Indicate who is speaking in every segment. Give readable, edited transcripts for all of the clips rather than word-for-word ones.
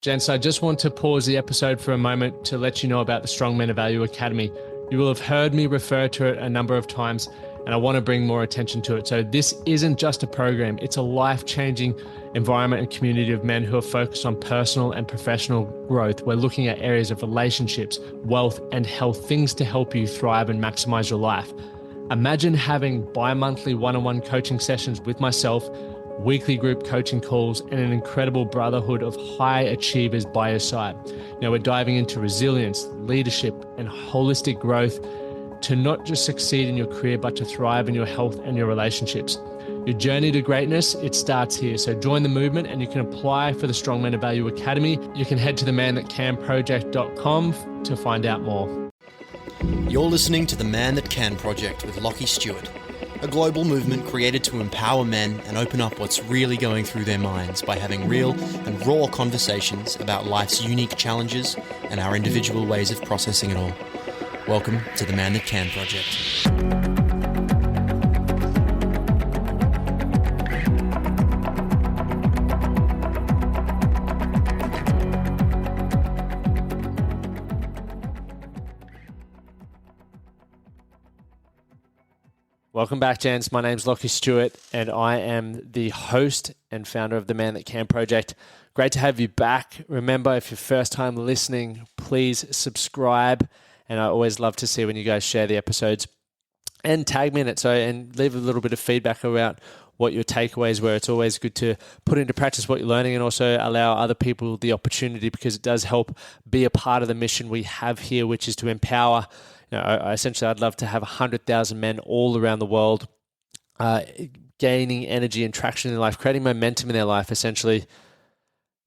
Speaker 1: Gents, I just want to pause the episode for a moment to let you know about the Strong Men of Value Academy. You will have heard me refer to it a number of times, and I want to bring more attention to it. So this isn't just a program, it's a life-changing environment and community of men who are focused on personal and professional growth. We're looking at areas of relationships, wealth, and health, things to help you thrive and maximize your life. Imagine having bi-monthly one-on-one coaching sessions with myself, weekly group coaching calls, and an incredible brotherhood of high achievers by your side. Now we're diving into resilience, leadership, and holistic growth to not just succeed in your career, but to thrive in your health and your relationships. Your journey to greatness, it starts here. So join the movement and you can apply for the Strong Men of Value Academy. You can head to themanthatcanproject.com to find out more.
Speaker 2: You're listening to the Man That Can Project with Lachie Stuart, a global movement created to empower men and open up what's really going through their minds by having real and raw conversations about life's unique challenges and our individual ways of processing it all. Welcome to the Man That Can Project.
Speaker 1: Welcome back, gents. My name's Lachie Stuart, and I am the host and founder of the Man That Can Project. Great to have you back. Remember, if you're first time listening, please subscribe. And I always love to see when you guys share the episodes and tag me in it. And leave a little bit of feedback about what your takeaways were. It's always good to put into practice what you're learning and also allow other people the opportunity, because it does help be a part of the mission we have here, which is to empower. Essentially, I'd love to have 100,000 men all around the world gaining energy and traction in life, creating momentum in their life, essentially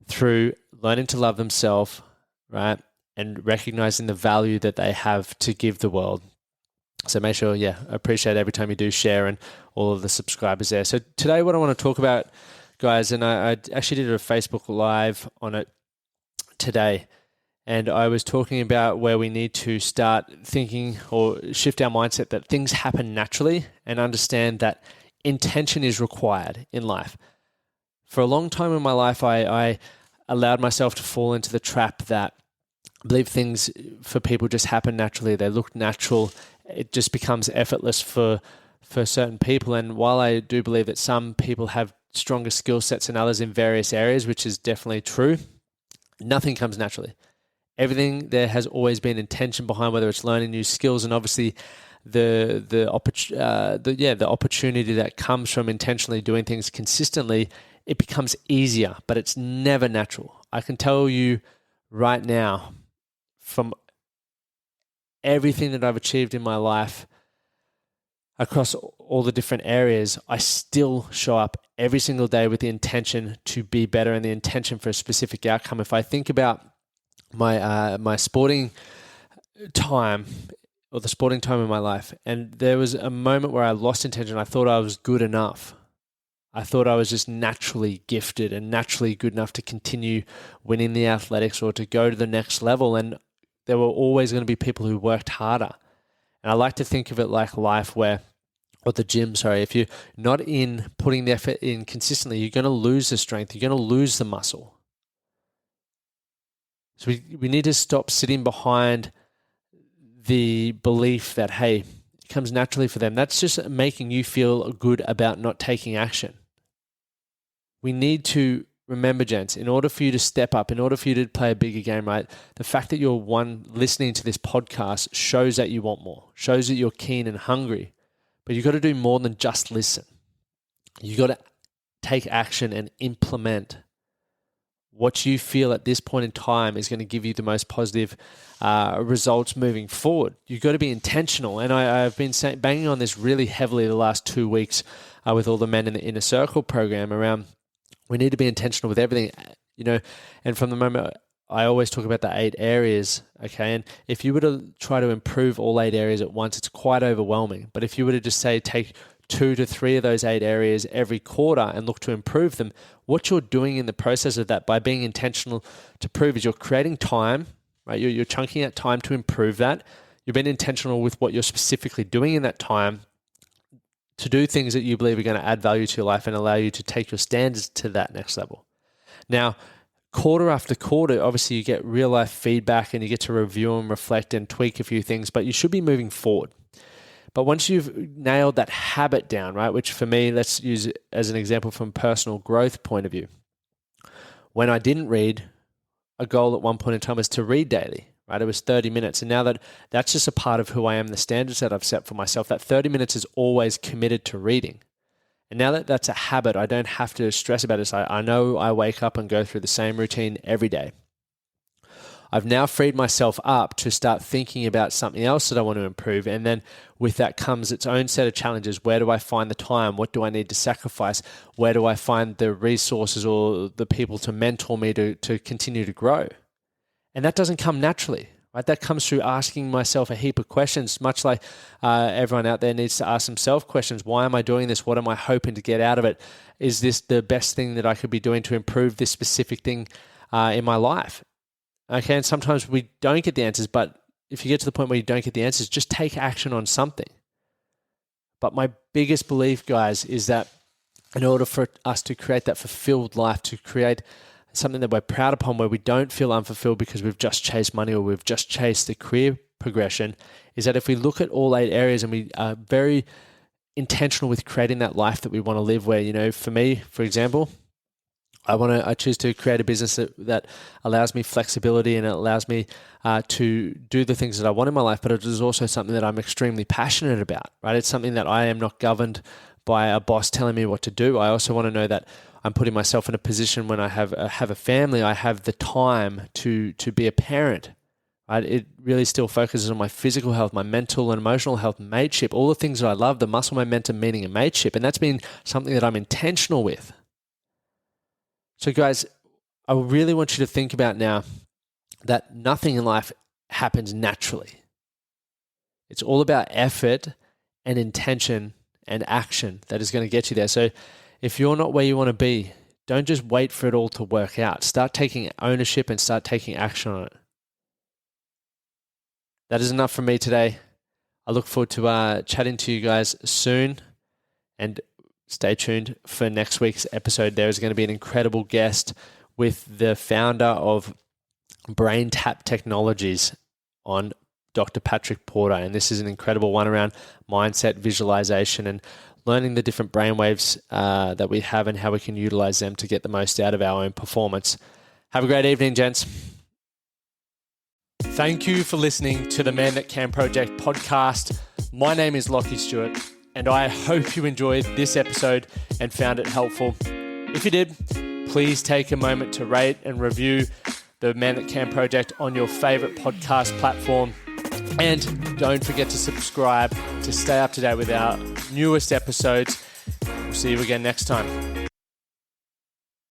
Speaker 1: through learning to love themselves, right? And recognizing the value that they have to give the world. So make sure, I appreciate every time you do share and all of the subscribers there. So today what I want to talk about, guys, and I actually did a Facebook Live on it today, and I was talking about where we need to start thinking or shift our mindset that things happen naturally and understand that intention is required in life. For a long time in my life, I allowed myself to fall into the trap that I believe things for people just happen naturally. They look natural. It just becomes effortless for certain people. And while I do believe that some people have stronger skill sets than others in various areas, which is definitely true, nothing comes naturally. Everything there has always been intention behind, whether it's learning new skills and obviously the opportunity that comes from intentionally doing things consistently. It becomes easier, but it's never natural. I can tell you right now, from everything that I've achieved in my life across all the different areas, I still show up every single day with the intention to be better and the intention for a specific outcome. If I think about my sporting time, or the sporting time in my life, and there was a moment where I lost intention. I thought I was good enough. I thought I was just naturally gifted and naturally good enough to continue winning the athletics or to go to the next level. And there were always going to be people who worked harder. And I like to think of it like life or the gym, if you're not in putting the effort in consistently, you're going to lose the strength, you're going to lose the muscle. So we need to stop sitting behind the belief that, hey, it comes naturally for them. That's just making you feel good about not taking action. We need to remember, gents, in order for you to step up, in order for you to play a bigger game, right? The fact that you're listening to this podcast shows that you want more, shows that you're keen and hungry. But you've got to do more than just listen. You've got to take action and implement what you feel at this point in time is going to give you the most positive results moving forward. You've got to be intentional. And I've been banging on this really heavily the last 2 weeks with all the men in the Inner Circle program around we need to be intentional with everything, and from the moment I always talk about the 8 areas, okay? And if you were to try to improve all 8 areas at once, it's quite overwhelming. But if you were to just say take 2 to 3 of those 8 areas every quarter and look to improve them, what you're doing in the process of that by being intentional to prove is you're creating time, right? You're chunking out time to improve that. You've been intentional with what you're specifically doing in that time to do things that you believe are going to add value to your life and allow you to take your standards to that next level. Now, quarter after quarter, obviously you get real life feedback and you get to review and reflect and tweak a few things, but you should be moving forward. But once you've nailed that habit down, right, which for me, let's use it as an example from personal growth point of view. When I didn't read, a goal at one point in time was to read daily, right? It was 30 minutes. And now that's just a part of who I am, the standards that I've set for myself, that 30 minutes is always committed to reading. And now that that's a habit, I don't have to stress about it. I know I wake up and go through the same routine every day. I've now freed myself up to start thinking about something else that I want to improve. And then with that comes its own set of challenges. Where do I find the time? What do I need to sacrifice? Where do I find the resources or the people to mentor me to continue to grow? And that doesn't come naturally, right? That comes through asking myself a heap of questions, much like everyone out there needs to ask themselves questions. Why am I doing this? What am I hoping to get out of it? Is this the best thing that I could be doing to improve this specific thing in my life? Okay, and sometimes we don't get the answers, but if you get to the point where you don't get the answers, just take action on something. But my biggest belief, guys, is that in order for us to create that fulfilled life, to create something that we're proud upon where we don't feel unfulfilled because we've just chased money or we've just chased the career progression, is that if we look at all 8 areas and we are very intentional with creating that life that we want to live where, for me, for example, I choose to create a business that allows me flexibility and it allows me to do the things that I want in my life, but it is also something that I'm extremely passionate about, right? It's something that I am not governed by a boss telling me what to do. I also want to know that I'm putting myself in a position when I have a family, I have the time to be a parent, right? It really still focuses on my physical health, my mental and emotional health, mateship, all the things that I love, the muscle momentum, meaning, and mateship. And that's been something that I'm intentional with. So guys, I really want you to think about now that nothing in life happens naturally. It's all about effort and intention and action that is going to get you there. So if you're not where you want to be, don't just wait for it all to work out. Start taking ownership and start taking action on it. That is enough from me today. I look forward to chatting to you guys soon, and stay tuned for next week's episode. There is going to be an incredible guest with the founder of Brain Tap Technologies on Dr. Patrick Porter. And this is an incredible one around mindset, visualization, and learning the different brainwaves that we have and how we can utilize them to get the most out of our own performance. Have a great evening, gents. Thank you for listening to the Man That Can Project podcast. My name is Lachie Stuart, and I hope you enjoyed this episode and found it helpful. If you did, please take a moment to rate and review the Man That Can Project on your favorite podcast platform. And don't forget to subscribe to stay up to date with our newest episodes. We'll see you again next time.